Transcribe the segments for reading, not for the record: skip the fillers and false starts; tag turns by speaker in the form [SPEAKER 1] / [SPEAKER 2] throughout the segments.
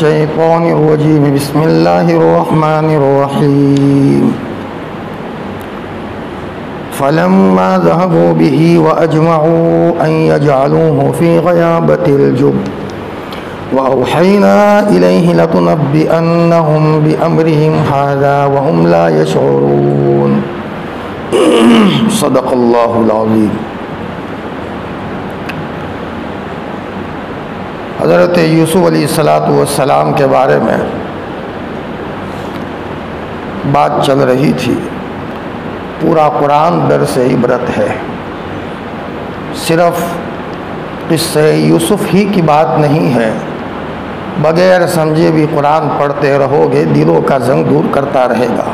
[SPEAKER 1] الشيطان الرجيم بسم الله الرحمن الرحيم فلما ذهبوا به وأجمعوا أن يجعلوه في غيابة الجب وأوحينا إليه لتنبئنهم بأمرهم هذا وهم لا يشعرون صدق اللہ العظیم۔ حضرت یوسف علیہ السلام کے بارے میں بات چل رہی تھی۔ پورا قرآن درس عبرت ہے، صرف قصہ یوسف ہی کی بات نہیں ہے۔ بغیر سمجھے بھی قرآن پڑھتے رہو گے دلوں کا زنگ دور کرتا رہے گا۔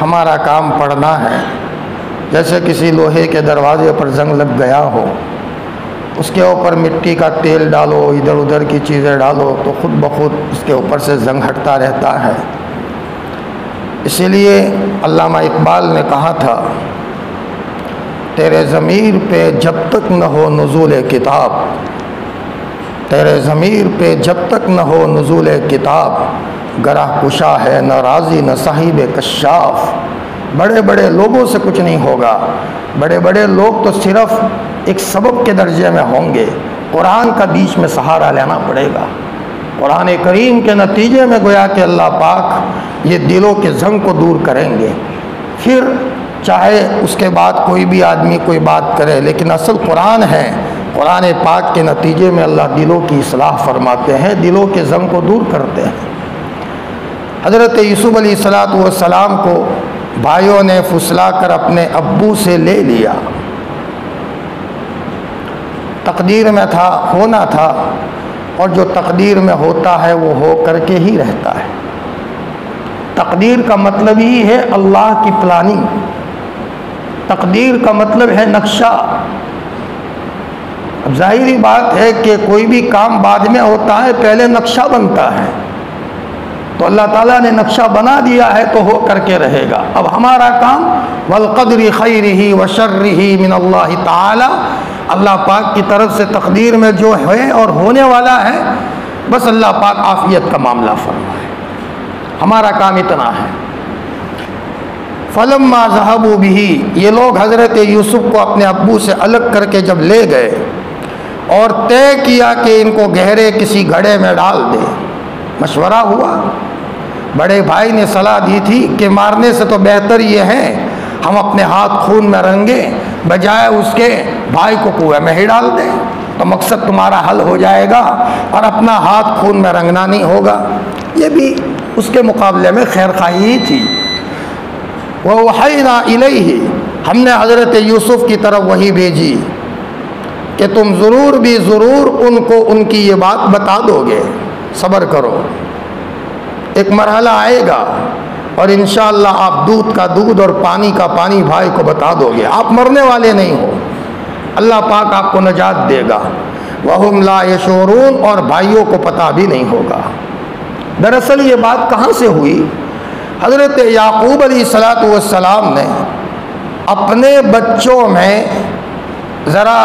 [SPEAKER 1] ہمارا کام پڑھنا ہے، جیسے کسی لوہے کے دروازے پر زنگ لگ گیا ہو، اس کے اوپر مٹی کا تیل ڈالو، ادھر ادھر کی چیزیں ڈالو تو خود بخود اس کے اوپر سے زنگ ہٹتا رہتا ہے۔ اسی لیے علامہ اقبال نے کہا تھا، تیرے ضمیر پہ جب تک نہ ہو نزول کتاب، تیرے ضمیر پہ جب تک نہ ہو نزول کتاب، گرہ کشا ہے نہ راضی نہ صاحب کشاف۔ بڑے بڑے لوگوں سے کچھ نہیں ہوگا، بڑے بڑے لوگ تو صرف ایک سبب کے درجے میں ہوں گے، قرآن کا بیچ میں سہارا لینا پڑے گا۔ قرآن کریم کے نتیجے میں گویا کہ اللہ پاک یہ دلوں کے زنگ کو دور کریں گے، پھر چاہے اس کے بعد کوئی بھی آدمی کوئی بات کرے، لیکن اصل قرآن ہے۔ قرآن پاک کے نتیجے میں اللہ دلوں کی اصلاح فرماتے ہیں، دلوں کے زنگ کو دور کرتے ہیں۔ حضرت یوسف علیہ السلام کو بھائیوں نے پھسلا کر اپنے ابو سے لے لیا۔ تقدیر میں تھا، ہونا تھا، اور جو تقدیر میں ہوتا ہے وہ ہو کر کے ہی رہتا ہے۔ تقدیر کا مطلب ہی ہے اللہ کی پلاننگ، تقدیر کا مطلب ہے نقشہ۔ اب ظاہری بات ہے کہ کوئی بھی کام بعد میں ہوتا ہے، پہلے نقشہ بنتا ہے، تو اللہ تعالیٰ نے نقشہ بنا دیا ہے تو ہو کر کے رہے گا۔ اب ہمارا کام والقدر خیرہ وشرہ من اللہ تعالی، اللہ پاک کی طرف سے تقدیر میں جو ہے اور ہونے والا ہے، بس اللہ پاک عافیت کا معاملہ فرمائے، ہمارا کام اتنا ہے۔ فلما ذهبوا به، یہ لوگ حضرت یوسف کو اپنے ابو سے الگ کر کے جب لے گئے اور طے کیا کہ ان کو گہرے کسی گھڑے میں ڈال دے، مشورہ ہوا، بڑے بھائی نے صلاح دی تھی کہ مارنے سے تو بہتر یہ ہے ہم اپنے ہاتھ خون میں رنگیں، بجائے اس کے بھائی کو کنویں میں ہی ڈال دیں، تو مقصد تمہارا حل ہو جائے گا اور اپنا ہاتھ خون میں رنگنا نہیں ہوگا۔ یہ بھی اس کے مقابلے میں خیر خواہی ہی تھی۔ وَأَوْحَيْنَا إِلَيْهِ، ہم نے حضرت یوسف کی طرف وحی بھیجی کہ تم ضرور بھی ضرور ان کو ان کی یہ بات بتا دو گے، صبر کرو، ایک مرحلہ آئے گا اور انشاءاللہ آپ دودھ کا دودھ اور پانی کا پانی بھائی کو بتا دو گے، آپ مرنے والے نہیں ہو، اللہ پاک آپ کو نجات دے گا۔ وَهُمْ لَا يَشْعُرُونَ، اور بھائیوں کو پتہ بھی نہیں ہوگا۔ دراصل یہ بات کہاں سے ہوئی؟ حضرت یعقوب علیہ السلام نے اپنے بچوں میں ذرا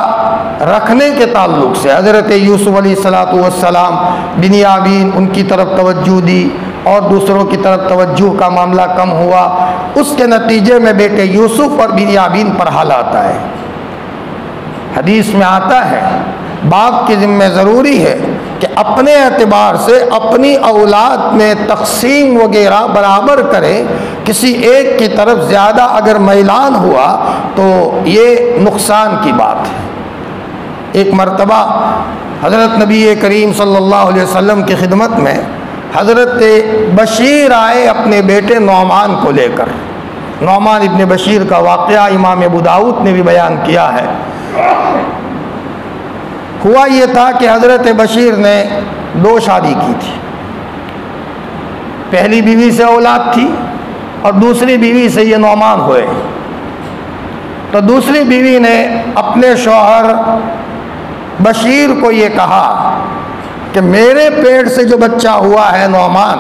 [SPEAKER 1] رکھنے کے تعلق سے حضرت یوسف علیہ السلام بنیامین ان کی طرف توجہ دی اور دوسروں کی طرف توجہ کا معاملہ کم ہوا، اس کے نتیجے میں بیٹے یوسف اور بنیامین پر حال آتا ہے۔ حدیث میں آتا ہے باپ کے ذمہ ضروری ہے کہ اپنے اعتبار سے اپنی اولاد میں تقسیم وغیرہ برابر کرے، کسی ایک کی طرف زیادہ اگر میلان ہوا تو یہ نقصان کی بات ہے۔ ایک مرتبہ حضرت نبی کریم صلی اللہ علیہ وسلم کی خدمت میں حضرت بشیر آئے اپنے بیٹے نعمان کو لے کر۔ نعمان ابن بشیر کا واقعہ امام ابو داؤد نے بھی بیان کیا ہے۔ ہوا یہ تھا کہ حضرت بشیر نے 2 شادی کی تھی، پہلی بیوی سے اولاد تھی اور دوسری بیوی سے یہ نعمان ہوئے، تو دوسری بیوی نے اپنے شوہر بشیر کو یہ کہا کہ میرے پیٹ سے جو بچہ ہوا ہے نعمان،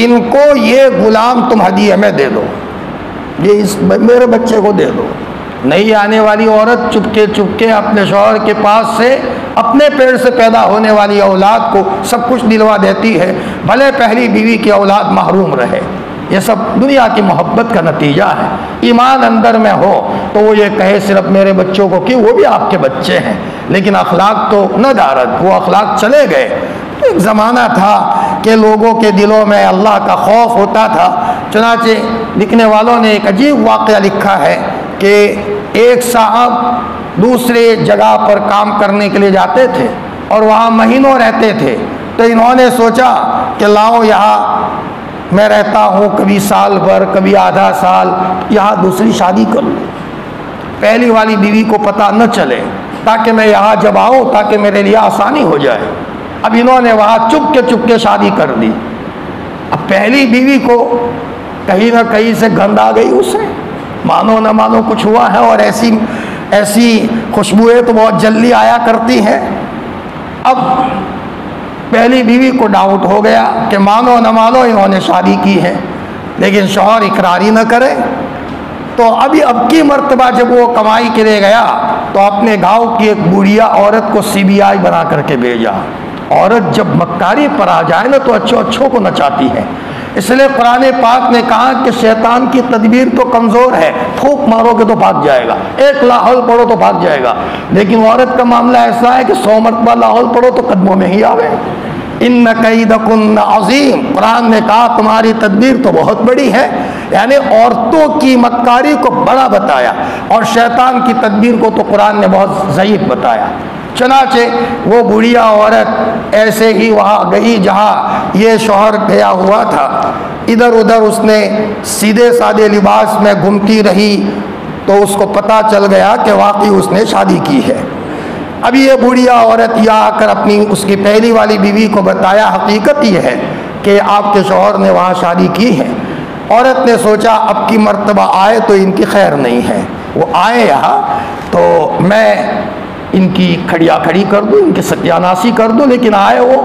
[SPEAKER 1] ان کو یہ غلام تم ہدیے میں دے دو، یہ میرے بچے کو دے دو۔ نئی آنے والی عورت چپکے اپنے شوہر کے پاس سے اپنے پیڑ سے پیدا ہونے والی اولاد کو سب کچھ دلوا دیتی ہے، بھلے پہلی بیوی کی اولاد محروم رہے۔ یہ سب دنیا کی محبت کا نتیجہ ہے۔ ایمان اندر میں ہو تو وہ یہ کہے صرف میرے بچوں کو، کہ وہ بھی آپ کے بچے ہیں، لیکن اخلاق تو نہ دارت، وہ اخلاق چلے گئے۔ ایک زمانہ تھا کہ لوگوں کے دلوں میں اللہ کا خوف ہوتا تھا، چنانچہ لکھنے والوں نے ایک عجیب واقعہ لکھا ہے کہ ایک صاحب دوسرے جگہ پر کام کرنے کے لیے جاتے تھے اور وہاں مہینوں رہتے تھے، تو انہوں نے سوچا کہ لاؤ یہاں میں رہتا ہوں، کبھی سال بھر کبھی آدھا سال، یہاں دوسری شادی کر لوں، پہلی والی بیوی کو پتہ نہ چلے، تاکہ میں یہاں جب آؤں تاکہ میرے لیے آسانی ہو جائے۔ اب انہوں نے وہاں چپ کے شادی کر دی۔ اب پہلی بیوی کو کہیں نہ کہیں سے گند آ گئی، اسے مانو نہ مانو کچھ ہوا ہے، اور ایسی خوشبوئیں تو بہت جلدی آیا کرتی ہیں۔ اب پہلی بیوی کو ڈاؤٹ ہو گیا کہ مانو نہ مانو انہوں نے شادی کی ہے، لیکن شوہر اقرار ہی نہ کرے، تو اب کی مرتبہ جب وہ کمائی کے لیے گیا تو اپنے گاؤں کی ایک بوڑھیا عورت کو CBI بنا کر کے بھیجا۔ عورت جب مکاری پر آ جائے نا تو اچھوں کو نچاتی ہے، اس لیے قرآن پاک نے کہا کہ شیطان کی تدبیر تو کمزور ہے، پھونک مارو گے تو بھاگ جائے گا، ایک لاحول پڑھو تو بھاگ جائے گا، لیکن عورت کا معاملہ ایسا ہے کہ 100 مرتبہ لاحول پڑھو تو قدموں میں ہی آوے۔ ان کیدکن عظیم، قرآن نے کہا تمہاری تدبیر تو بہت بڑی ہے، یعنی عورتوں کی مکاری کو بڑا بتایا، اور شیطان کی تدبیر کو تو قرآن نے بہت ضعیف بتایا۔ چنانچہ وہ بوڑھیا عورت ایسے ہی وہاں گئی جہاں یہ شوہر گیا ہوا تھا، ادھر ادھر اس نے سیدھے سادے لباس میں گھومتی رہی، تو اس کو پتہ چل گیا کہ واقعی اس نے شادی کی ہے۔ اب یہ بوڑھیا عورت یہ آ کر اس کی پہلی والی بیوی کو بتایا، حقیقت یہ ہے کہ آپ کے شوہر نے وہاں شادی کی ہے۔ عورت نے سوچا اب کی مرتبہ آئے تو ان کی خیر نہیں ہے، وہ آئے یہاں تو میں ان کی کھڑی کر دوں، ان کی ستیاناسی کر دوں، لیکن آئے وہ،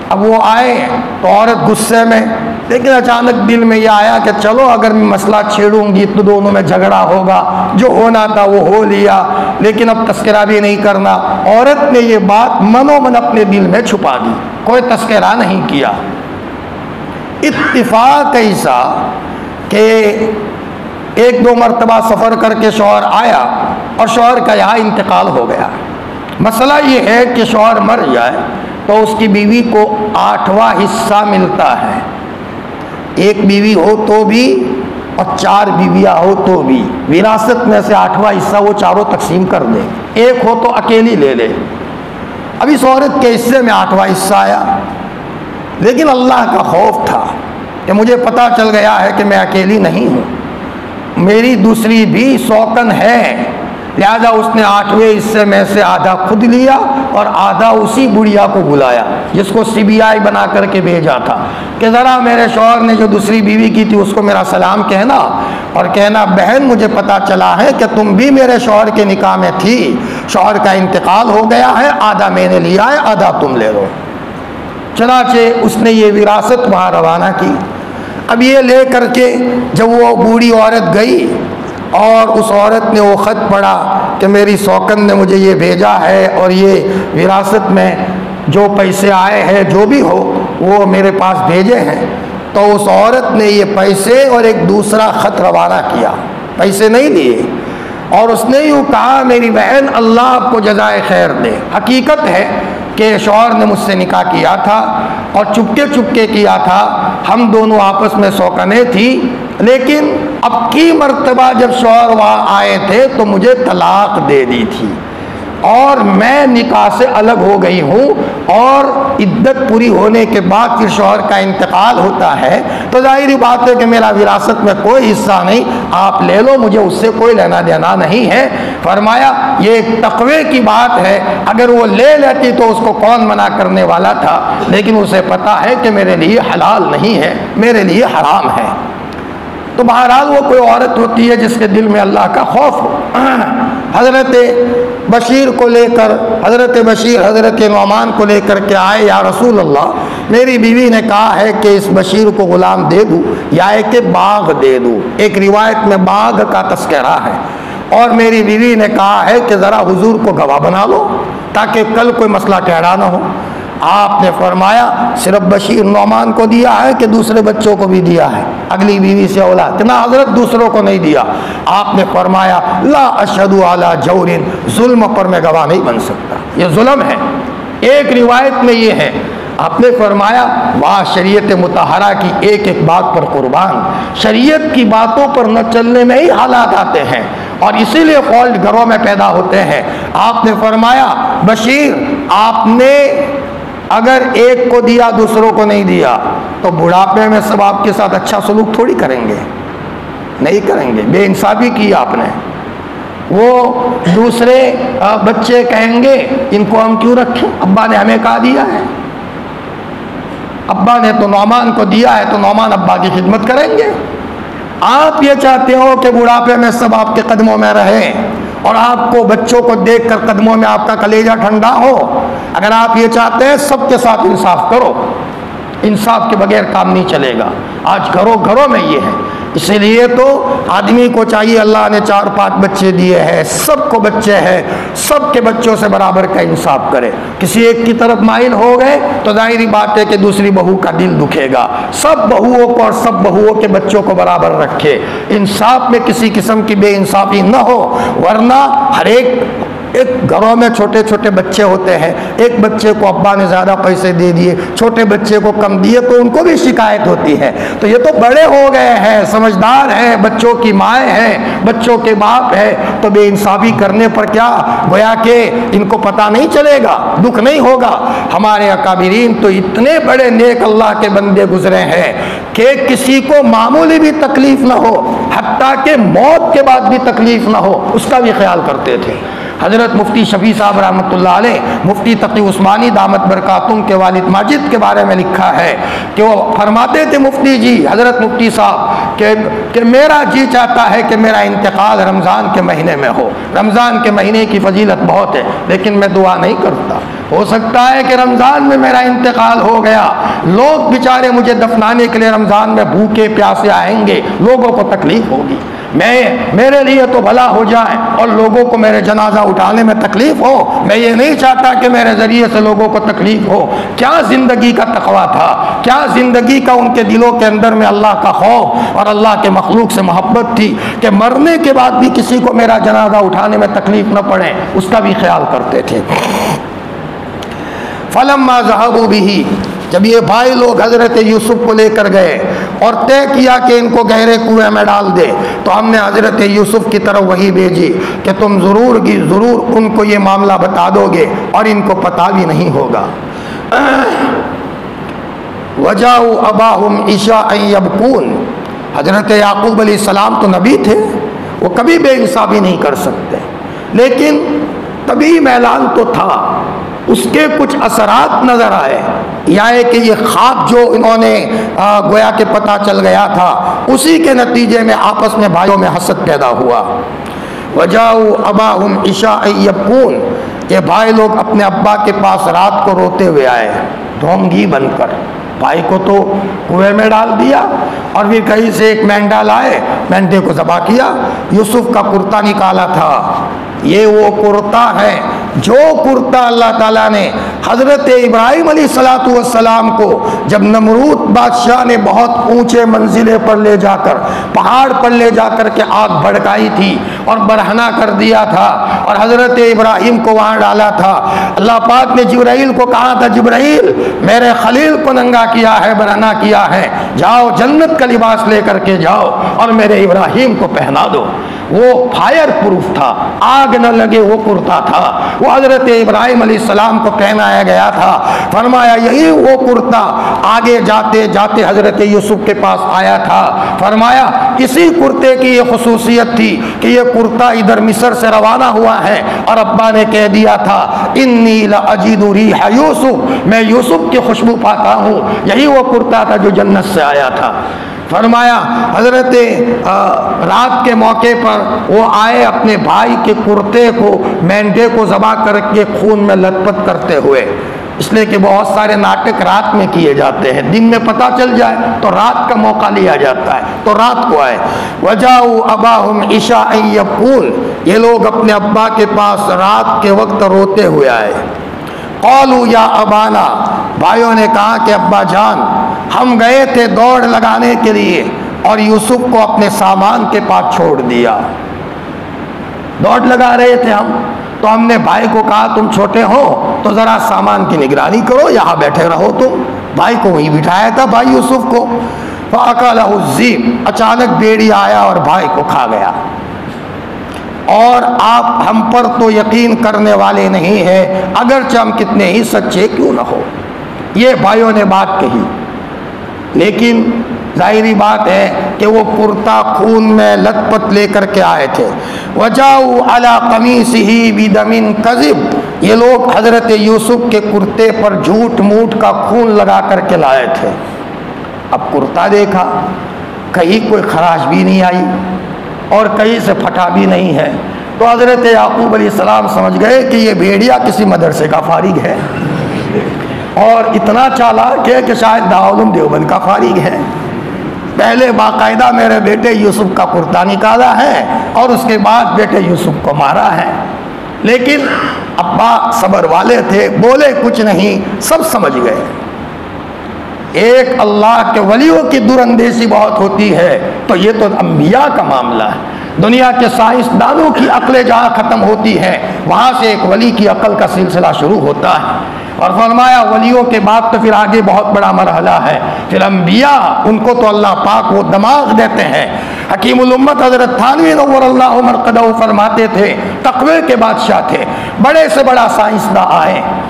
[SPEAKER 1] اب وہ آئے تو عورت غصے میں، لیکن اچانک دل میں یہ آیا کہ چلو اگر میں مسئلہ چھیڑوں گی تو دونوں میں جھگڑا ہوگا، جو ہونا تھا وہ ہو لیا، لیکن اب تذکرہ بھی نہیں کرنا۔ عورت نے یہ بات منو من اپنے دل میں چھپا دی، کوئی تذکرہ نہیں کیا۔ اتفاق ایسا کہ ایک دو مرتبہ سفر کر کے شوہر آیا اور شوہر کا یہاں انتقال ہو گیا۔ مسئلہ یہ ہے کہ شوہر مر جائے تو اس کی بیوی کو 8واں حصہ ملتا ہے، ایک بیوی ہو تو بھی اور 4 بیویاں ہو تو بھی، وراثت میں سے 8واں حصہ وہ چاروں تقسیم کر دے، ایک ہو تو اکیلی لے لے۔ اب اس عورت کے حصے میں 8واں حصہ آیا، لیکن اللہ کا خوف تھا کہ مجھے پتہ چل گیا ہے کہ میں اکیلی نہیں ہوں، میری دوسری بھی سوکن ہے، لہذا اس نے 8ویں حصے میں سے آدھا خود لیا اور آدھا اسی بڑھیا کو بلایا جس کو CBI بنا کر کے بھیجا تھا کہ ذرا میرے شوہر نے جو دوسری بیوی کی تھی اس کو میرا سلام کہنا، اور کہنا بہن مجھے پتا چلا ہے کہ تم بھی میرے شوہر کے نکاح میں تھی، شوہر کا انتقال ہو گیا ہے، آدھا میں نے لیا ہے آدھا تم لے لو۔ چنانچہ اس نے یہ وراثت وہاں روانہ کی۔ اب یہ لے کر کے جب وہ بوڑھی عورت گئی اور اس عورت نے وہ خط پڑھا کہ میری سوکن نے مجھے یہ بھیجا ہے اور یہ وراثت میں جو پیسے آئے ہیں جو بھی ہو وہ میرے پاس بھیجے ہیں، تو اس عورت نے یہ پیسے اور ایک دوسرا خط روانہ کیا، پیسے نہیں دیے، اور اس نے یوں کہا میری بہن اللہ آپ کو جزائے خیر دے۔ حقیقت ہے کہ شوہر نے مجھ سے نکاح کیا تھا اور چپکے کیا تھا، ہم دونوں آپس میں سوکنے تھی، لیکن اب کی مرتبہ جب شوہر وہاں آئے تھے تو مجھے طلاق دے دی تھی اور میں نکاح سے الگ ہو گئی ہوں، اور عدت پوری ہونے کے بعد پھر شوہر کا انتقال ہوتا ہے تو ظاہری بات ہے کہ میرا وراثت میں کوئی حصہ نہیں، آپ لے لو، مجھے اس سے کوئی لینا دینا نہیں ہے۔ فرمایا یہ ایک تقوی کی بات ہے، اگر وہ لے لیتی تو اس کو کون منع کرنے والا تھا، لیکن اسے پتا ہے کہ میرے لیے حلال نہیں ہے، میرے لیے حرام ہے۔ تو بہرحال وہ کوئی عورت ہوتی ہے جس کے دل میں اللہ کا خوف ہو۔ حضرت بشیر کو لے کر حضرت نعمان کو لے کر کے آئے، یا رسول اللہ میری بیوی نے کہا ہے کہ اس بشیر کو غلام دے دوں یا کہ باغ دے دوں، ایک روایت میں باغ کا تذکرہ ہے۔ اور میری بیوی نے کہا ہے کہ ذرا حضور کو گواہ بنا لو تاکہ کل کوئی مسئلہ ٹیڑھا نہ ہو۔ آپ نے فرمایا صرف بشیر نعمان کو دیا ہے کہ دوسرے بچوں کو بھی دیا ہے، اگلی بیوی سے اولاد؟ اتنا حضرت دوسروں کو نہیں دیا۔ آپ نے فرمایا لا اشہد علی جور، ظلم پر میں گواہ نہیں بن سکتا، یہ ظلم ہے۔ ایک روایت میں یہ ہے، آپ نے فرمایا واہ شریعت مطہرہ کی ایک ایک بات پر قربان، شریعت کی باتوں پر نہ چلنے میں ہی حالات آتے ہیں اور اسی لیے فالٹ گھروں میں پیدا ہوتے ہیں۔ آپ نے فرمایا بشیر آپ نے اگر ایک کو دیا دوسروں کو نہیں دیا تو بڑھاپے میں سب آپ کے ساتھ اچھا سلوک تھوڑی کریں گے، نہیں کریں گے، بے انصافی کی آپ نے۔ وہ دوسرے بچے کہیں گے ان کو ہم کیوں رکھیں، ابا نے ہمیں کہا دیا ہے، ابا نے تو نعمان کو دیا ہے تو نعمان ابا کی خدمت کریں گے۔ آپ یہ چاہتے ہو کہ بڑھاپے میں سب آپ کے قدموں میں رہیں اور آپ کو بچوں کو دیکھ کر قدموں میں آپ کا کلیجہ ٹھنڈا ہو؟ اگر آپ یہ چاہتے ہیں سب کے ساتھ انصاف کرو، انصاف کے بغیر کام نہیں چلے گا۔ آج گھروں میں یہ ہے، اسی لیے تو آدمی کو چاہیے، اللہ نے 4-5 بچے دیے ہیں، سب کو بچے ہیں، سب کے بچوں سے برابر کا انصاف کرے۔ کسی ایک کی طرف مائل ہو گئے تو ظاہری بات ہے کہ دوسری بہو کا دل دکھے گا۔ سب بہوؤں کو اور سب بہوؤں کے بچوں کو برابر رکھے، انصاف میں کسی قسم کی بے انصافی نہ ہو، ورنہ ہر ایک گھروں میں چھوٹے چھوٹے بچے ہوتے ہیں، ایک بچے کو ابا نے زیادہ پیسے دے دیے، چھوٹے بچے کو کم دیے تو ان کو بھی شکایت ہوتی ہے۔ تو یہ تو بڑے ہو گئے ہیں، سمجھدار ہیں، بچوں کی مائیں ہیں، بچوں کے باپ ہے، تو بے انصافی کرنے پر کیا گویا کہ ان کو پتہ نہیں چلے گا، دکھ نہیں ہوگا۔ ہمارے اکابرین تو اتنے بڑے نیک اللہ کے بندے گزرے ہیں کہ کسی کو معمولی بھی تکلیف نہ ہو، حتیٰ کہ موت کے بعد بھی تکلیف نہ ہو، اس کا بھی خیال کرتے تھے۔ حضرت مفتی شفیع صاحب رحمۃ اللہ علیہ، مفتی تقی عثمانی دامت برکاتہم کے والد ماجد کے بارے میں لکھا ہے کہ وہ فرماتے تھے مفتی جی، حضرت مفتی صاحب کہ میرا جی چاہتا ہے کہ میرا انتقال رمضان کے مہینے میں ہو، رمضان کے مہینے کی فضیلت بہت ہے، لیکن میں دعا نہیں کرتا۔ ہو سکتا ہے کہ رمضان میں میرا انتقال ہو گیا، لوگ بیچارے مجھے دفنانے کے لیے رمضان میں بھوکے پیاسے آئیں گے، لوگوں کو تکلیف ہوگی، میرے لیے تو بھلا ہو جائے اور لوگوں کو میرے جنازہ اٹھانے میں تکلیف ہو، میں یہ نہیں چاہتا کہ میرے ذریعے سے لوگوں کو تکلیف ہو۔ کیا زندگی کا تقویٰ تھا، کیا زندگی کا ان کے دلوں کے اندر میں اللہ کا خوف اور اللہ کے مخلوق سے محبت تھی کہ مرنے کے بعد بھی کسی کو میرا جنازہ اٹھانے میں تکلیف نہ پڑے، اس کا بھی خیال کرتے تھے۔ فلما ذهبوا به، جب یہ بھائی لوگ حضرت یوسف کو لے کر گئے اور طے کیا کہ ان کو گہرے کنویں میں ڈال دے، تو ہم نے حضرت یوسف کی طرف وحی بھیجی کہ تم ضرور ان کو یہ معاملہ بتا دو گے اور ان کو پتہ بھی نہیں ہوگا۔ وجاءوا اباهم عشاء يبكون، حضرت یعقوب علیہ السلام تو نبی تھے، وہ کبھی بے انصافی نہیں کر سکتے، لیکن طبعی میلان تو تھا، اس کے کچھ اثرات نظر آئے، یا ہے کہ یہ خواب جو انہوں نے گویا کہ پتہ چل گیا تھا، اسی کے نتیجے میں آپس میں بھائیوں میں حسد پیدا ہوا۔ وجاءوا اباهم عشاء يبكون، یہ بھائی لوگ اپنے ابا کے پاس رات کو روتے ہوئے آئے، ڈھونگی بن کر۔ بھائی کو تو کنویں میں ڈال دیا اور پھر کہیں سے ایک مینڈا لائے، مینڈے کو ذبح کیا، یوسف کا کرتا نکالا تھا۔ یہ وہ کرتا ہے جو کرتا اللہ تعالیٰ نے حضرت ابراہیم علیہ السلام کو جب نمرود بادشاہ نے بہت اونچے منزلے پر لے جا کر، پہاڑ پر لے جا کر کے آگ بھڑکائی تھی اور برہنہ کر دیا تھا اور حضرت ابراہیم کو وہاں ڈالا تھا، اللہ پاک نے جبرائیل کو کہا تھا جبرائیل میرے خلیل کو ننگا کیا ہے، برہنہ کیا ہے، جاؤ جنت کا لباس لے کر کے جاؤ اور میرے ابراہیم کو پہنا دو۔ وہ فائر پروف تھا، آگ نہ لگے وہ کرتا تھا، وہ حضرت ابراہیم علیہ السلام کو پہنایا گیا تھا۔ فرمایا یہی وہ کرتا آگے جاتے جاتے حضرت یوسف کے پاس آیا تھا، فرمایا اسی کرتے کی یہ خصوصیت تھی کہ یہ کرتا ادھر مصر سے روانہ ہوا ہے اور ابا نے کہہ دیا تھا انی لاجد ریح یوسف، میں یوسف کی خوشبو پاتا ہوں، یہی وہ کرتا تھا جو جنت سے آیا تھا۔ فرمایا حضرت رات کے موقع پر وہ آئے اپنے بھائی کے کرتے کو، مینڈے کو ذبح کر کے خون میں لت پت کرتے ہوئے، اس لیے کہ بہت سارے ناٹک رات میں کیے جاتے ہیں، دن میں پتہ چل جائے تو رات کا موقع لیا جاتا ہے، تو رات کو آئے۔ وَجَاءُوا أَبَاهُمْ عِشَاءً يَبْكُونَ، یہ لوگ اپنے ابا کے پاس رات کے وقت روتے ہوئے آئے۔ قَالُوا يَا أَبَانَا، بھائیوں نے کہا کہ ابا جان، ہم گئے تھے دوڑ لگانے کے لیے اور یوسف کو اپنے سامان کے پاس چھوڑ دیا۔ دوڑ لگا رہے تھے ہم، تو ہم نے بھائی کو کہا تم چھوٹے ہو تو ذرا سامان کی نگرانی کرو، یہاں بیٹھے رہو تم۔ بھائی کو وہیں بٹھایا تھا، بھائی یوسف کو۔ فَأَكَلَهُ الذِّئْبُ، اچانک بھیڑیا آیا اور بھائی کو کھا گیا۔ اور آپ ہم پر تو یقین کرنے والے نہیں ہیں، اگرچہ ہم کتنے ہی سچے کیوں نہ ہو۔ یہ بھائیوں نے بات کہی، لیکن ظاہری بات ہے کہ وہ کرتا خون میں لت پت لے کر کے آئے تھے۔ وَجَاءُوا عَلَىٰ قَمِيصِهِ بِدَمٍ كَذِبٍ، یہ لوگ حضرت یوسف کے کرتے پر جھوٹ موٹ کا خون لگا کر کے لائے تھے۔ اب کرتا دیکھا، کہیں کوئی خراش بھی نہیں آئی اور کہیں سے پھٹا بھی نہیں ہے، تو حضرت یعقوب علیہ السلام سمجھ گئے کہ یہ بھیڑیا کسی مدرسے کا فارغ ہے، اور اتنا چالاک ہے کہ شاید دارالعلوم دیوبند کا فارغ ہے۔ پہلے باقاعدہ میرے بیٹے یوسف کا کرتا نکالا ہے اور اس کے بعد بیٹے یوسف کو مارا ہے۔ لیکن ابا صبر والے تھے، بولے کچھ نہیں، سب سمجھ گئے۔ ایک اللہ کے ولیوں کی دراندیشی بہت ہوتی ہے، تو یہ تو انبیاء کا معاملہ ہے۔ دنیا کے سائنسدانوں کی عقلیں جہاں ختم ہوتی ہیں، وہاں سے ایک ولی کی عقل کا سلسلہ شروع ہوتا ہے۔ اور فرمایا ولیوں کے بعد تو پھر آگے بہت بڑا مرحلہ ہے، پھر انبیاء، ان کو تو اللہ پاک وہ دماغ دیتے ہیں۔ حکیم الامت حضرت تھانوی نور اللہ مرقدہ فرماتے تھے تقوی کے بادشاہ تھے، بڑے سے بڑا سائنسداں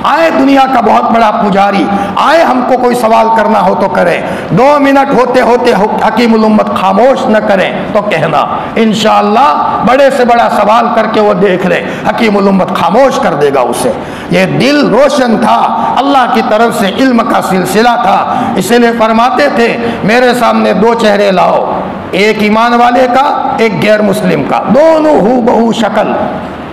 [SPEAKER 1] آئے دنیا کا بہت بڑا پجاری آئے، ہم کو کوئی سوال کرنا ہو تو کریں، 2 منٹ ہوتے ہوتے حکیم الامت خاموش نہ کریں تو کہنا، انشاءاللہ بڑے سے بڑا سوال کر کے وہ دیکھ لے، حکیم الامت خاموش کر دے گا اسے۔ یہ دل روشن تھا، اللہ کی طرف سے علم کا سلسلہ تھا، اسی لیے فرماتے تھے میرے سامنے 2 چہرے لاؤ، ایک ایمان والے کا ایک غیر مسلم کا، دونوں ہو بہو شکل،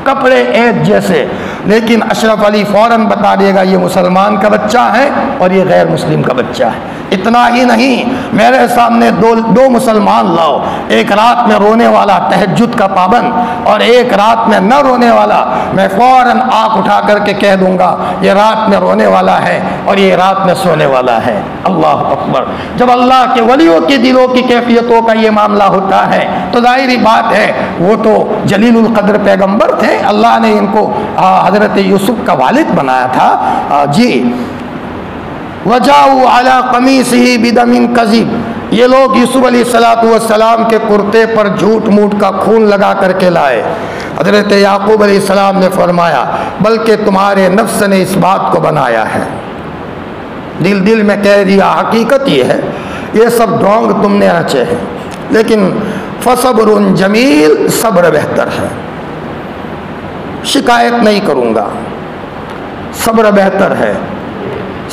[SPEAKER 1] کپڑے ایک جیسے، لیکن اشرف علی فوراً بتا دے گا یہ مسلمان کا بچہ ہے اور یہ غیر مسلم کا بچہ ہے۔ اتنا ہی نہیں، میرے سامنے دو مسلمان لاؤ، ایک رات میں رونے والا تہجد کا پابند اور ایک رات میں نہ رونے والا، میں فوراً آنکھ اٹھا کر کے کہہ دوں گا یہ رات میں رونے والا ہے اور یہ رات میں سونے والا ہے۔ اللہ اکبر۔ جب اللہ کے ولیوں کی دلوں کی کیفیتوں کا یہ معاملہ ہوتا ہے تو ظاہری بات ہے وہ تو جلیل القدر پیغمبر تھے، اللہ نے ان کو حضرت یوسف کا والد بنایا تھا۔ جی، وَجَاءُوا عَلَىٰ قَمِيصِهِ بِدَمٍ كَذِبٍ، یہ لوگ یوسف علیہ السلام کے کرتے پر جھوٹ موٹ کا خون لگا کر کے لائے۔ حضرت یعقوب علیہ السلام نے فرمایا بلکہ تمہارے نفس نے اس بات کو بنایا ہے، دل میں کہہ دیا، حقیقت یہ ہے یہ سب ڈھونگ تم نے رچے ہیں، لیکن فصبر جمیل، صبر بہتر ہے، شکایت نہیں کروں گا، صبر بہتر ہے۔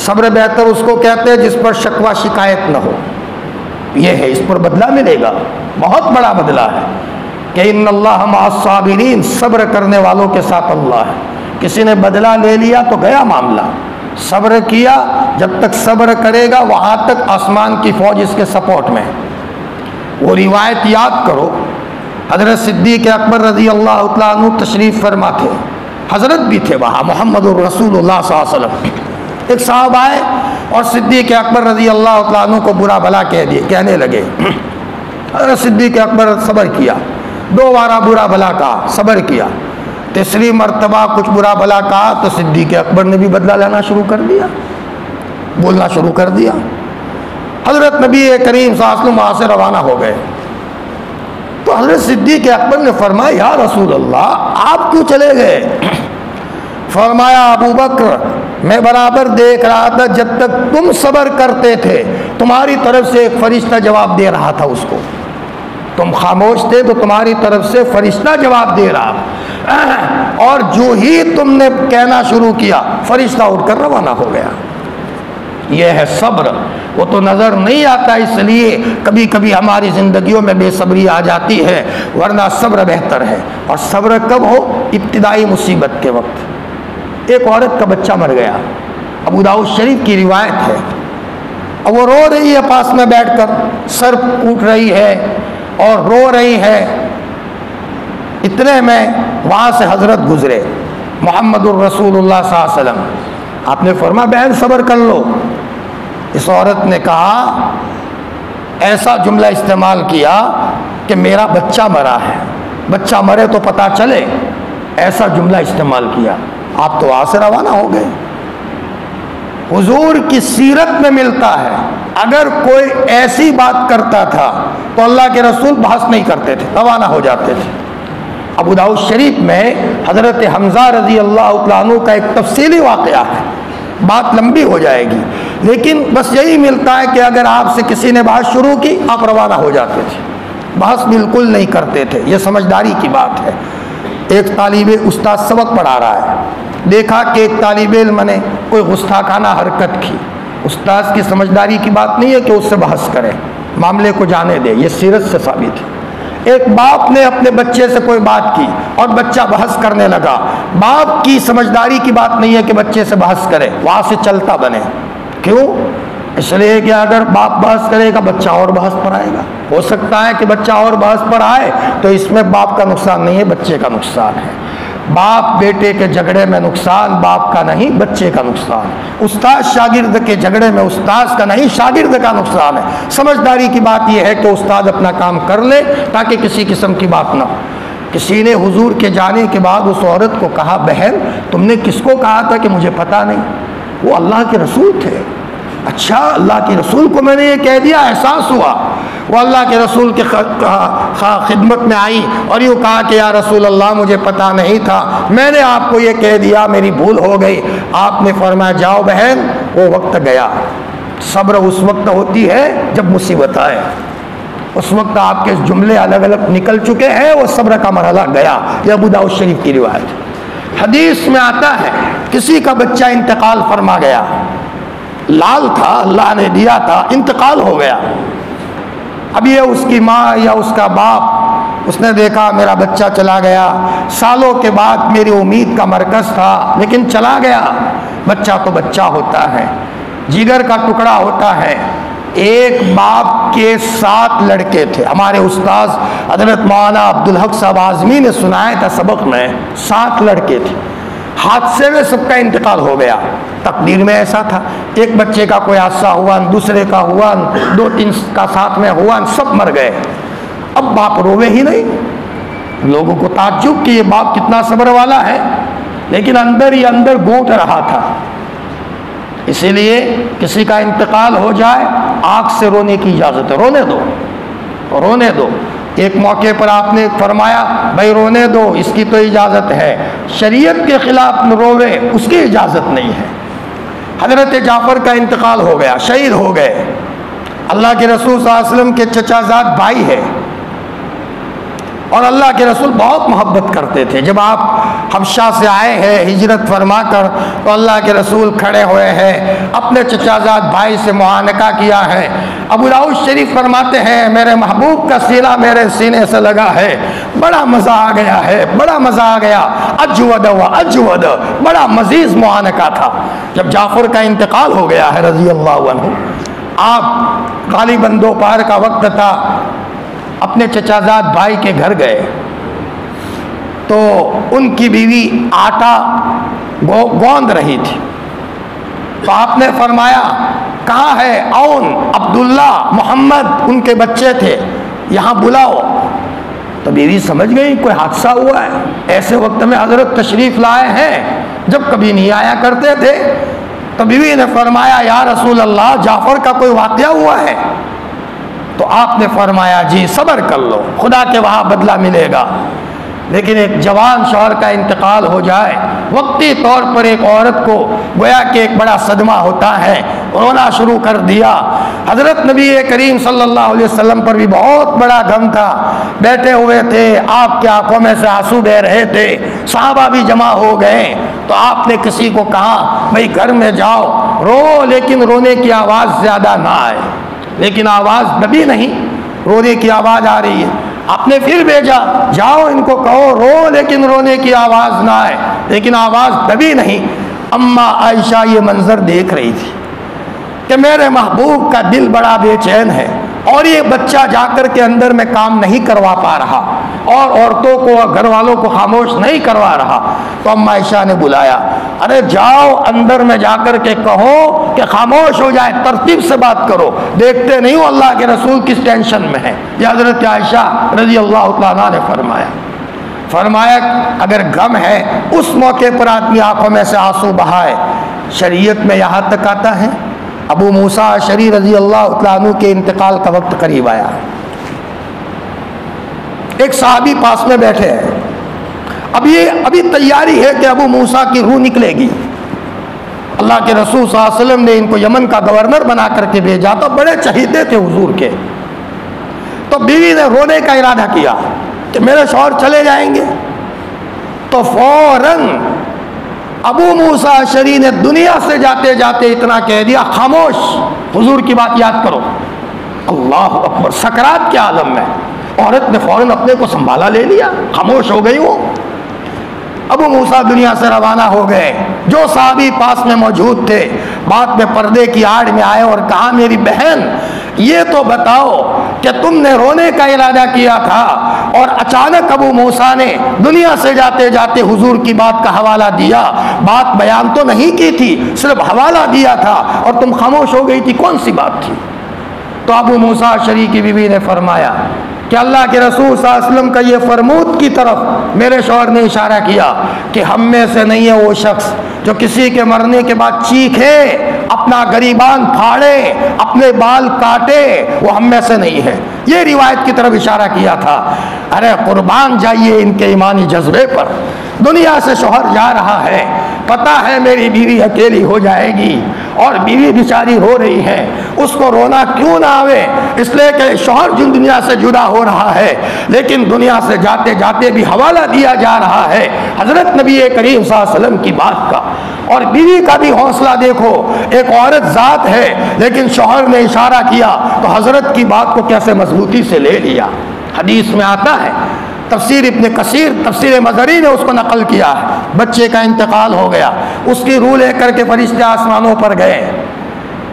[SPEAKER 1] صبر بہتر اس کو کہتے ہیں جس پر شکوہ شکایت نہ ہو، یہ ہے، اس پر بدلہ ملے گا، بہت بڑا بدلہ ہے کہ ان اللہ مع الصابرین، صبر کرنے والوں کے ساتھ اللہ ہے۔ کسی نے بدلہ لے لیا تو گیا معاملہ، صبر کیا، جب تک صبر کرے گا وہاں تک آسمان کی فوج اس کے سپورٹ میں۔ وہ روایت یاد کرو، حضرت صدیق اکبر رضی اللہ تعالیٰ عنہ تشریف فرما تھے، حضرت بھی تھے وہاں، محمد الرسول اللہ صلی اللہ علیہ وسلم۔ ایک صاحب آئے اور صدیق اکبر رضی اللہ تعالیٰ عنہ کو برا بھلا کہنے لگے۔ حضرت صدیق اکبر صبر کیا، 2 بار برا بھلا کہا، صبر کیا، 3ری مرتبہ کچھ برا بھلا کہا تو صدیق اکبر نے بھی بدلہ لینا شروع کر دیا، بولنا شروع کر دیا۔ حضرت نبی کریم صلی اللہ علیہ وسلم وہاں سے روانہ ہو گئے تو حضرت صدیق اکبر نے فرمایا یا رسول اللہ آپ کیوں چلے گئے؟ فرمایا ابو بکر میں برابر دیکھ رہا تھا جب تک تم صبر کرتے تھے تمہاری طرف سے ایک فرشتہ جواب دے رہا تھا، اس کو تم خاموش تھے تو تمہاری طرف سے فرشتہ جواب دے رہا، اور جو ہی تم نے کہنا شروع کیا فرشتہ اٹھ کر روانہ ہو گیا۔ یہ ہے صبر، وہ تو نظر نہیں آتا، اس لیے کبھی کبھی ہماری زندگیوں میں بے صبری آ جاتی ہے، ورنہ صبر بہتر ہے۔ اور صبر کب ہو؟ ابتدائی مصیبت کے وقت۔ ایک عورت کا بچہ مر گیا، ابو داؤد شریف کی روایت ہے، اور وہ رو رہی ہے پاس میں بیٹھ کر، سر کوٹ رہی ہے اور رو رہی ہے۔ اتنے میں وہاں سے حضرت گزرے محمد الرسول اللہ صلی اللہ علیہ وسلم۔ آپ نے فرمایا بہن صبر کر لو۔ اس عورت نے کہا، ایسا جملہ استعمال کیا کہ میرا بچہ مرا ہے، بچہ مرے تو پتہ چلے، ایسا جملہ استعمال کیا۔ آپ تو وہاں سے روانہ ہو گئے۔ حضور کی سیرت میں ملتا ہے اگر کوئی ایسی بات کرتا تھا تو اللہ کے رسول بحث نہیں کرتے تھے، روانہ ہو جاتے تھے۔ ابو داؤد شریف میں حضرت حمزہ رضی اللہ تعالیٰ عنہ کا ایک تفصیلی واقعہ ہے، بات لمبی ہو جائے گی، لیکن بس یہی ملتا ہے کہ اگر آپ سے کسی نے بحث شروع کی آپ روانہ ہو جاتے تھے، بحث بالکل نہیں کرتے تھے۔ یہ سمجھداری کی بات ہے۔ ایک طالب استاد سبق پڑھا رہا ہے، دیکھا کہ ایک طالب علم نے کوئی گستاخانہ حرکت کی، استاد کی سمجھداری کی بات نہیں ہے کہ اس سے بحث کرے، معاملے کو جانے دے، یہ سیرت سے ثابت ہے۔ ایک باپ نے اپنے بچے سے کوئی بات کی اور بچہ بحث کرنے لگا، باپ کی سمجھداری کی بات نہیں ہے کہ بچے سے بحث کرے، وہاں سے چلتا بنے۔ کیوں؟ اس لیے کہ اگر باپ بحث کرے گا بچہ اور بحث پر آئے گا، ہو سکتا ہے کہ بچہ اور بحث پر آئے تو اس میں باپ کا نقصان نہیں ہے، بچے کا نقصان ہے۔ باپ بیٹے کے جھگڑے میں نقصان باپ کا نہیں، بچے کا نقصان۔ استاد شاگرد کے جھگڑے میں استاد کا نہیں، شاگرد کا نقصان ہے۔ سمجھداری کی بات یہ ہے کہ استاد اپنا کام کر لے تاکہ کسی قسم کی بات نہ ہو۔ کسی نے حضور کے جانے کے بعد اس عورت کو کہا، بہن تم نے کس کو کہا تھا کہ مجھے پتہ نہیں؟ وہ اللہ کے رسول تھے۔ اچھا، اللہ کے رسول کو میں نے یہ کہہ دیا، احساس ہوا۔ وہ اللہ کے رسول کی خدمت میں آئی اور یوں کہا کہ یا رسول اللہ مجھے پتہ نہیں تھا، میں نے آپ کو یہ کہہ دیا، میری بھول ہو گئی۔ آپ نے فرمایا جاؤ بہن، وہ وقت گیا۔ صبر اس وقت ہوتی ہے جب مصیبت آئے، اس وقت آپ کے جملے الگ الگ نکل چکے ہیں، وہ صبر کا مرحلہ گیا۔ یہ ابو داؤد شریف کی روایت۔ حدیث میں آتا ہے کسی کا بچہ انتقال فرما گیا، لال تھا، اللہ نے دیا تھا، انتقال ہو گیا۔ اب یہ اس کی ماں یا اس کا باپ، اس نے دیکھا میرا بچہ چلا گیا، سالوں کے بعد میری امید کا مرکز تھا لیکن چلا گیا۔ بچہ تو بچہ ہوتا ہے، جگر کا ٹکڑا ہوتا ہے۔ ایک باپ کے 7 لڑکے تھے۔ ہمارے استاذ حضرت مولانا عبدالحق صاحب اعظمی نے سنایا تھا سبق میں، 7 لڑکے تھے، حادثے میں سب کا انتقال ہو گیا۔ تقدیر میں ایسا تھا، ایک بچے کا کوئی حادثہ ہوا، دوسرے کا ہوا، 2-3 کا ساتھ میں ہوا، سب مر گئے۔ اب باپ روے ہی نہیں۔ لوگوں کو تعجب کہ یہ باپ کتنا صبر والا ہے، لیکن اندر ہی اندر گھوٹ رہا تھا۔ اسی لیے کسی کا انتقال ہو جائے آنکھ سے رونے کی اجازت ہے، رونے دو، رونے دو۔ ایک موقع پر آپ نے فرمایا بھائی رونے دو، اس کی تو اجازت ہے، شریعت کے خلاف روے اس کی اجازت نہیں ہے۔ حضرت جعفر کا انتقال ہو گیا، شہید ہو گئے۔ اللہ کے رسول صلی اللہ علیہ وسلم کے چچا زاد بھائی ہے اور اللہ کے رسول بہت محبت کرتے تھے۔ جب آپ حبشہ سے آئے ہیں ہجرت فرما کر تو اللہ کے رسول کھڑے ہوئے ہیں، اپنے چچا زاد بھائی سے معانقہ کیا ہے۔ ابو داؤد شریف فرماتے ہیں میرے محبوب کا سینہ میرے سینے سے لگا ہے، بڑا مزہ آ گیا ہے، بڑا مزہ آ گیا، اجود و اجود، بڑا مزید معانقہ تھا۔ جب جعفر کا انتقال ہو گیا ہے رضی اللہ عنہ، آپ غالباً دوپہر کا وقت تھا، اپنے چچا زاد بھائی کے گھر گئے تو ان کی بیوی آٹا گوندھ رہی تھی، تو آپ نے فرمایا کہاں ہے اون، عبداللہ، محمد، ان کے بچے تھے، یہاں بلاؤ۔ تو بیوی سمجھ گئی کوئی حادثہ ہوا ہے، ایسے وقت میں حضرت تشریف لائے ہیں جب کبھی نہیں آیا کرتے تھے۔ تو بیوی نے فرمایا یا رسول اللہ جعفر کا کوئی واقعہ ہوا ہے؟ تو آپ نے فرمایا جی صبر کر لو، خدا کے وہاں بدلہ ملے گا۔ لیکن ایک جوان شوہر کا انتقال ہو جائے وقتی طور پر ایک عورت کو گویا کہ ایک بڑا صدمہ ہوتا ہے، رونا شروع کر دیا۔ حضرت نبی کریم صلی اللہ علیہ وسلم پر بھی بہت بڑا غم تھا، بیٹھے ہوئے تھے، آپ کے آنکھوں میں سے آنسو بہ رہے تھے، صحابہ بھی جمع ہو گئے۔ تو آپ نے کسی کو کہا بھائی گھر میں جاؤ رو، لیکن رونے کی آواز زیادہ نہ آئے، لیکن آواز دبی نہیں، رونے کی آواز آ رہی ہے۔ آپ نے پھر بھیجا جاؤ ان کو کہو رو، لیکن رونے کی آواز نہ آئے، لیکن آواز دبی نہیں۔ اما عائشہ یہ منظر دیکھ رہی تھی کہ میرے محبوب کا دل بڑا بے چین ہے اور یہ بچہ جا کر کے اندر میں کام نہیں کروا پا رہا اور عورتوں کو گھر والوں کو خاموش نہیں کروا رہا. تو اما عائشہ نے بلایا, ارے جاؤ اندر میں جا کر کے کہو کہ خاموش ہو جائے, ترتیب سے بات کرو, دیکھتے نہیں ہو اللہ کے رسول کس ٹینشن میں ہے. یہ حضرت عائشہ رضی اللہ تعالیٰ نے فرمایا اگر غم ہے اس موقع پر آدمی آنکھوں میں سے آنسو بہائے. شریعت میں یہاں تک آتا ہے ابو موسیٰ اشعری رضی اللہ تعالیٰ عنہ کے انتقال کا وقت قریب آیا. ایک صحابی پاس میں بیٹھے ہیں, ابھی تیاری ہے کہ ابو موسیٰ کی روح نکلے گی. اللہ کے رسول صلی اللہ علیہ وسلم نے ان کو یمن کا گورنر بنا کر کے بھیجا, تو بڑے چہیتے تھے حضور کے. تو بیوی نے رونے کا ارادہ کیا کہ میرے شوہر چلے جائیں گے. تو فوراً ابو موسیٰ اشعری نے دنیا سے جاتے جاتے اتنا کہہ دیا, خاموش, حضور کی بات یاد کرو. اللہ اکبر, سکرات کے عالم میں عورت نے فوراً اپنے کو سنبھالا لے لیا, خاموش ہو گئی وہ. ابو موسیٰ دنیا سے روانہ ہو گئے. جو صحابی پاس میں موجود تھے بعد میں پردے کی آڑ میں آئے اور کہا, میری بہن یہ تو بتاؤ کہ تم نے رونے کا ارادہ کیا تھا اور اچانک ابو موسیٰ نے دنیا سے جاتے جاتے حضور کی بات کا حوالہ دیا, بات بیان تو نہیں کی تھی, صرف حوالہ دیا تھا اور تم خاموش ہو گئی تھی, کون سی بات تھی؟ تو ابو موسیٰ اشعری کی بیوی نے فرمایا کہ اللہ کے رسول صلی اللہ علیہ وسلم کا یہ فرمود کی طرف میرے شوہر نے اشارہ کیا کہ ہم میں سے نہیں ہے وہ شخص جو کسی کے مرنے کے بعد چیخے, اپنا گریبان پھاڑے, اپنے بال کاٹے, وہ ہم میں سے نہیں ہے. یہ روایت کی طرف اشارہ کیا تھا. ارے قربان جائیے ان کے ایمانی جذبے پر. دنیا سے شوہر جا رہا ہے, پتہ ہے میری بیوی اکیلی ہو جائے گی اور بیوی بیچاری رو رہی ہے, اس کو رونا کیوں نہ آوے, اس لیے کہ شوہر جن دنیا سے جدا ہو رہا ہے لیکن دنیا سے جاتے جاتے بھی حوالہ دیا جا رہا ہے حضرت نبی کریم صلی اللہ علیہ وسلم کی بات کا. اور بیوی کا بھی حوصلہ دیکھو, ایک عورت ذات ہے لیکن شوہر نے اشارہ کیا تو حضرت کی بات کو کیسے مضبوطی سے لے لیا. حدیث میں آتا ہے, تفسیر ابن کثیر تفسیر مظہری نے اس کو نقل کیا ہے, بچے کا انتقال ہو گیا, اس کی روح لے کر کے فرشتے آسمانوں پر گئے.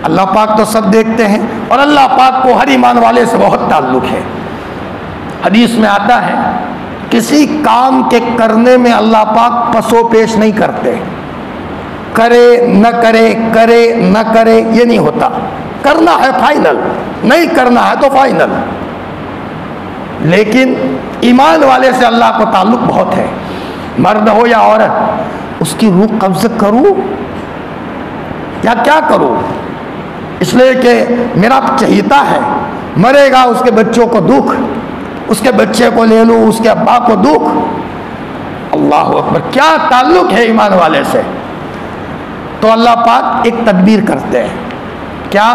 [SPEAKER 1] اللہ پاک تو سب دیکھتے ہیں اور اللہ پاک کو ہر ایمان والے سے بہت تعلق ہے. حدیث میں آتا ہے کسی کام کے کرنے میں اللہ پاک پسو پیش نہیں کرتے, کرے نہ کرے, کرے نہ کرے, یہ نہیں ہوتا. کرنا ہے فائنل, نہیں کرنا ہے تو فائنل. لیکن ایمان والے سے اللہ کو تعلق بہت ہے, مرد ہو یا عورت, اس کی روح قبض کروں یا کیا کروں, اس لیے کہ میرا چہیتا ہے, مرے گا اس کے بچوں کو دکھ, اس کے بچے کو لے لوں, اس کے ابا کو دکھ. اللہ اکبر, کیا تعلق ہے ایمان والے سے. تو اللہ پاک ایک تدبیر کرتے ہیں. کیا؟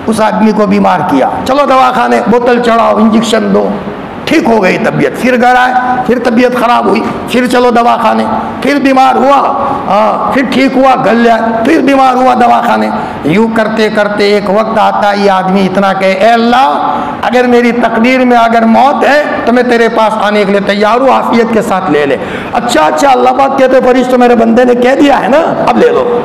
[SPEAKER 1] اس آدمی کو بیمار کیا, چلو دواخانے, بوتل چڑھاؤ, انجیکشن دو, ٹھیک ہو گئی طبیعت, پھر گھر آئے, پھر طبیعت خراب ہوئی, پھر چلو دواخانے, پھر بیمار ہوا, پھر ٹھیک ہوا, گھر لے آئے, پھر بیمار ہوا, دواخانے. یوں کرتے کرتے ایک وقت آتا یہ آدمی اتنا کہ اے اللہ اگر میری تقدیر میں اگر موت ہے تو میں تیرے پاس آنے کے لیے تیار ہوں, عافیت کے ساتھ لے لے. اچھا اللہ پاک کہتے فرشتوں میرے بندے نے کہہ دیا ہے نا, اب لے لو,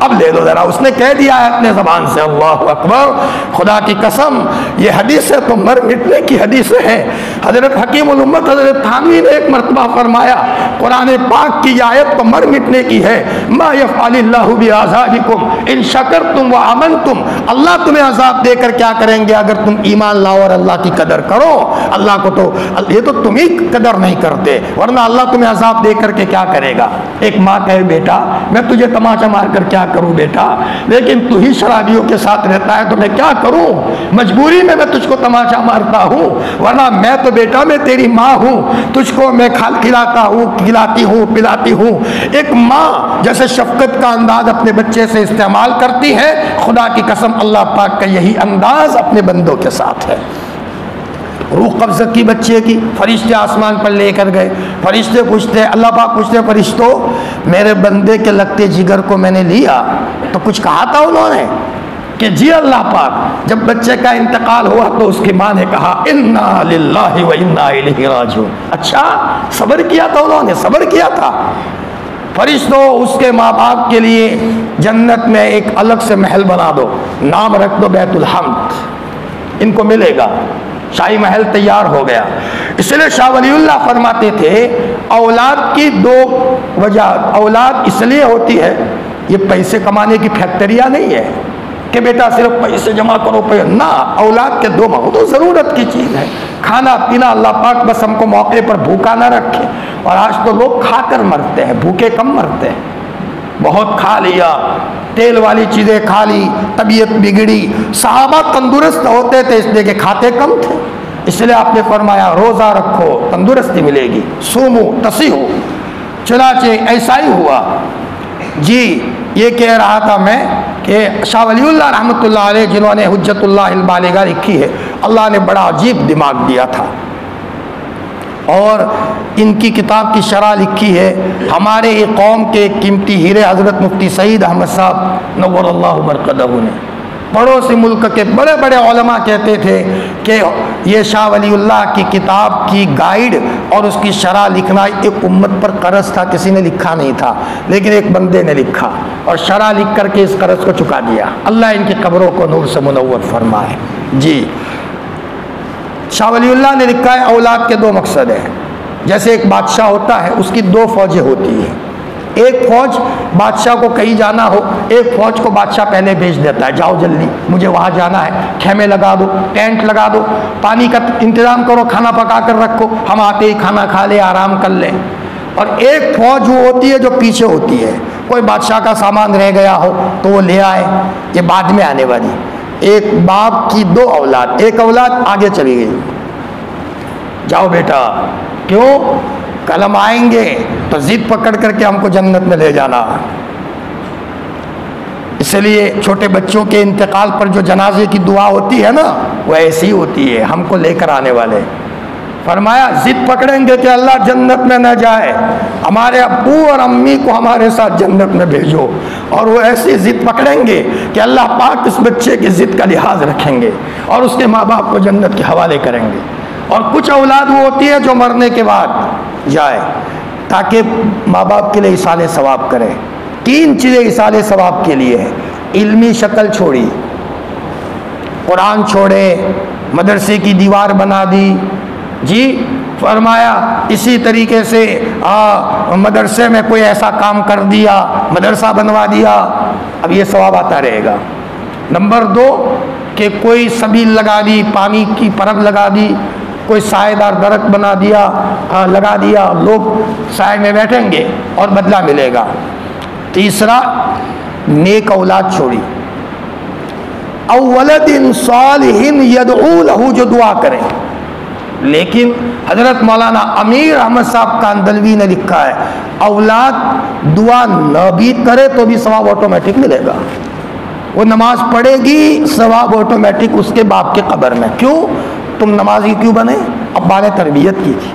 [SPEAKER 1] اب لے لو ذرا, اس نے کہہ دیا ہے اپنے زبان سے. اللہ اکبر, خدا کی قسم یہ حدیثیں تو مر مٹنے کی حدیثیں ہیں. حضرت حکیم الامت حضرت تھانوی نے ایک مرتبہ فرمایا قرآن پاک کی آیت تو مر مٹنے کی ہے, ما یفعل اللہ بعذابکم ان شکرتم وآمنتم, اللہ تمہیں عذاب دے کر کیا کریں گے اگر تم ایمان لاؤ اور اللہ کی قدر کرو. اللہ کو تو یہ تو تم ہی قدر نہیں کرتے, ورنہ اللہ تمہیں عذاب دے کر کے کیا کرے گا. ایک ماں کہے بیٹا میں تجھے تماچا مار کر کیا کروں بیٹا, لیکن تو ہی شرابیوں کے ساتھ رہتا ہے تو میں کیا کروں, مجبوری میں تجھ کو تماچا مارتا ہوں, ورنہ میں تو بیٹا میں تیری ماں ہوں, تجھ کو میں کھلاتا ہوں, کھلاتی ہوں, پلاتی ہوں. ایک ماں جیسے شفقت کا انداز اپنے بچے سے استعمال کرتی ہے, خدا کی قسم اللہ پاک کا یہی انداز اپنے بندوں کے ساتھ ہے. روح قبض کی بچے کی, فرشتے آسمان پر لے کر گئے. فرشتے پوچھتے, اللہ پاک پوچھتے فرشتوں میرے بندے کے لگتے جگر کو میں نے لیا تو کچھ کہا تھا انہوں نے کہ جی اللہ پاک. جب بچے کا انتقال ہوا تو اس کی ماں نے کہا انا للہ و انا الیہ راجعون. اچھا صبر کیا تھا انہوں نے, صبر کیا تھا. فرشتوں اس کے ماں باپ کے لیے جنت میں ایک الگ سے محل بنا دو، نام رکھ دو بیت الحمد، ان کو ملے گا، شاہی محل تیار ہو گیا۔ اس لیے شاہ ولی اللہ فرماتے تھے اولاد کی دو وجہ، اولاد اس لیے ہوتی ہے، یہ پیسے کمانے کی فیکٹریاں نہیں ہے کہ بیٹا صرف پیسے جمع کرو، نہ، اولاد کے دو مقصد، تو ضرورت کی چیز ہے، کھانا پینا، اللہ پاک بس ہم کو موقع پر بھوکا نہ رکھے۔ اور آج تو لوگ کھا کر مرتے ہیں، بھوکے کم مرتے ہیں، بہت کھا لیا، تیل والی چیزیں کھا لی، طبیعت بگڑی۔ صحابہ تندرست ہوتے تھے اس لیے کہ کھاتے کم تھے، اس لیے آپ نے فرمایا روزہ رکھو تندرستی ملے گی، سومو تصیحو، چنانچہ ایسا ہی ہوا۔ جی یہ کہہ رہا تھا میں کہ شاہ ولی اللہ رحمۃ اللہ علیہ، جنہوں نے حجت اللہ البالغہ لکھی ہے، اللہ نے بڑا عجیب دماغ دیا تھا، اور ان کی کتاب کی شرح لکھی ہے ہمارے قوم کے قیمتی ہیرے حضرت مفتی سعید احمد صاحب نور اللہ مرقدہ نے۔ پڑوسی ملک کے بڑے بڑے علماء کہتے تھے کہ یہ شاہ ولی اللہ کی کتاب کی گائیڈ اور اس کی شرح لکھنا ایک امت پر قرض تھا، کسی نے لکھا نہیں تھا، لیکن ایک بندے نے لکھا اور شرح لکھ کر کے اس قرض کو چکا دیا۔ اللہ ان کی قبروں کو نور سے منور فرمائے۔ جی شاہ ولی اللہ نے لکھا ہے اولاد کے دو مقصد ہیں، جیسے ایک بادشاہ ہوتا ہے اس کی دو فوجیں ہوتی ہیں، ایک فوج بادشاہ کو کہیں جانا ہو، ایک فوج کو بادشاہ پہلے بھیج دیتا ہے، جاؤ جلدی مجھے وہاں جانا ہے، خیمے لگا دو، ٹینٹ لگا دو، پانی کا انتظام کرو، کھانا پکا کر رکھو، ہم آتے ہی کھانا کھا لیں، آرام کر لیں۔ اور ایک فوج وہ ہوتی ہے جو پیچھے ہوتی ہے، کوئی بادشاہ کا سامان رہ گیا ہو تو وہ لے آئے، یہ بعد میں آنے والی۔ ایک باپ کی دو اولاد، ایک اولاد آگے چلی گئی، جاؤ بیٹا، کیوں؟ کل ہم آئیں گے تو ضد پکڑ کر کے ہم کو جنت میں لے جانا۔ اس لیے چھوٹے بچوں کے انتقال پر جو جنازے کی دعا ہوتی ہے نا، وہ ایسی ہوتی ہے، ہم کو لے کر آنے والے۔ فرمایا ضد پکڑیں گے کہ اللہ جنت میں نہ جائے، ہمارے ابو اور امی کو ہمارے ساتھ جنت میں بھیجو، اور وہ ایسی ضد پکڑیں گے کہ اللہ پاک اس بچے کی ضد کا لحاظ رکھیں گے اور اس کے ماں باپ کو جنت کے حوالے کریں گے۔ اور کچھ اولاد وہ ہوتی ہے جو مرنے کے بعد جائے تاکہ ماں باپ کے لیے ایصال ثواب کرے۔ تین چیزیں ایصال ثواب کے لیے ہیں، علمی شکل چھوڑی، قرآن چھوڑے، مدرسے کی دیوار بنا دی، جی فرمایا اسی طریقے سے مدرسے میں کوئی ایسا کام کر دیا، مدرسہ بنوا دیا، اب یہ ثواب آتا رہے گا۔ نمبر دو کہ کوئی سبیل لگا دی، پانی کی پرب لگا دی، کوئی سائے دار درخت بنا دیا، لگا دیا، لوگ سائے میں بیٹھیں گے اور بدلہ ملے گا۔ تیسرا نیک اولاد چھوڑی، او ولد صالح یدعو لہ، جو دعا کریں۔ لیکن حضرت مولانا امیر احمد صاحب کاندلوی نے لکھا ہے اولاد دعا نہ بھی کرے تو بھی ثواب آٹومیٹک ملے گا، وہ نماز پڑھے گی ثواب آٹومیٹک اس کے باپ کے قبر میں۔ کیوں؟ تم نمازی کیوں بنے؟ ابا نے تربیت کی تھی۔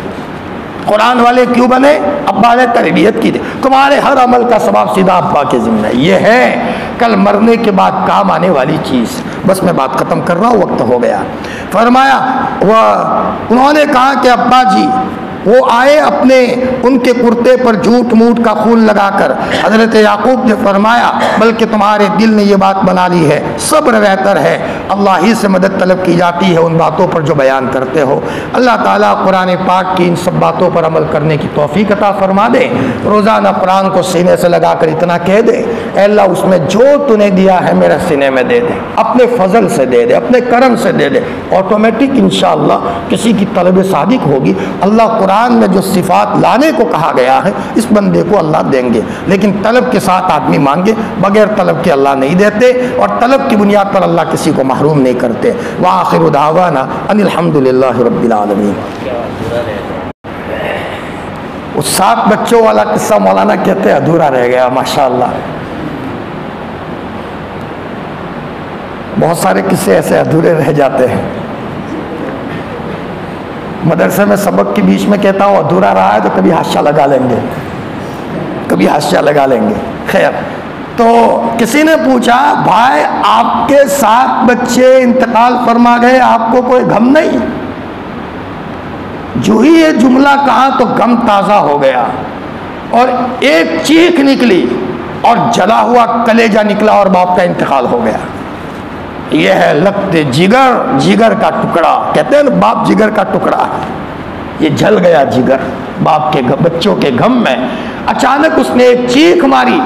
[SPEAKER 1] قرآن والے کیوں بنے؟ ابا نے تربیت کی تھی۔ تمہارے ہر عمل کا ثواب سیدھا ابا کے ذمہ ہے۔ یہ ہے کل مرنے کے بعد کام آنے والی چیز۔ بس میں بات ختم کر رہا ہوں، وقت ہو گیا۔ فرمایا انہوں نے کہا کہ ابا جی وہ آئے اپنے ان کے کرتے پر جھوٹ موٹ کا خون لگا کر۔ حضرت یعقوب نے فرمایا بلکہ تمہارے دل نے یہ بات بنا لی ہے، صبر بہتر ہے، اللہ ہی سے مدد طلب کی جاتی ہے ان باتوں پر جو بیان کرتے ہو۔ اللہ تعالیٰ قرآن پاک کی ان سب باتوں پر عمل کرنے کی توفیق عطا فرما دے۔ روزانہ قرآن کو سینے سے لگا کر اتنا کہہ دے اے اللہ اس میں جو تو نے دیا ہے میرے سینے میں دے دے، اپنے فضل سے دے دے، اپنے کرم سے دے دے، آٹومیٹک انشاءاللہ کسی کی طلب صادق ہوگی، اللہ قرآن میں جو صفات لانے کو کہا گیا ہے اس بندے کو اللہ دیں گے۔ لیکن طلب کے ساتھ آدمی مانگے، بغیر طلب کے اللہ نہیں دیتے، اور طلب کی بنیاد پر اللہ کسی کو محروم نہیں کرتے۔ وآخر دعوانا ان الحمدللہ رب العالمین۔ اس 7 بچوں والا قصہ مولانا کہتے ہیں ادھورا رہ گیا، ماشاءاللہ۔ بہت سارے قصے ایسے ادھورے رہ جاتے ہیں۔ مدرسے میں سبق کے بیچ میں کہتا ہوں ادھورا رہا ہے تو کبھی حاشیہ لگا لیں گے، کبھی حاشیہ لگا لیں گے۔ خیر، تو کسی نے پوچھا بھائی آپ کے 7 بچے انتقال فرما گئے، آپ کو کوئی غم نہیں؟ جو ہی یہ جملہ کہا تو غم تازہ ہو گیا۔ اور ایک چیخ نکلی اور جلا ہوا کلیجہ نکلا اور باپ کا انتقال ہو گیا۔ یہ ہے لخت جگر، جگر کا ٹکڑا، کہتے ہیں نا باپ جگر کا ٹکڑا ہے۔ یہ جل گیا جگر باپ کے بچوں کے غم میں۔ اچانک اس نے ایک چیخ ماری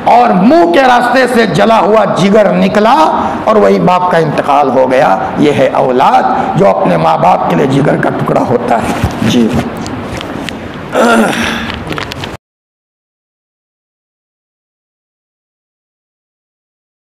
[SPEAKER 1] اور منہ کے راستے سے جلا ہوا جگر نکلا اور وہی باپ کا انتقال ہو گیا۔ یہ ہے اولاد جو اپنے ماں باپ کے لیے جگر کا ٹکڑا ہوتا ہے۔ جی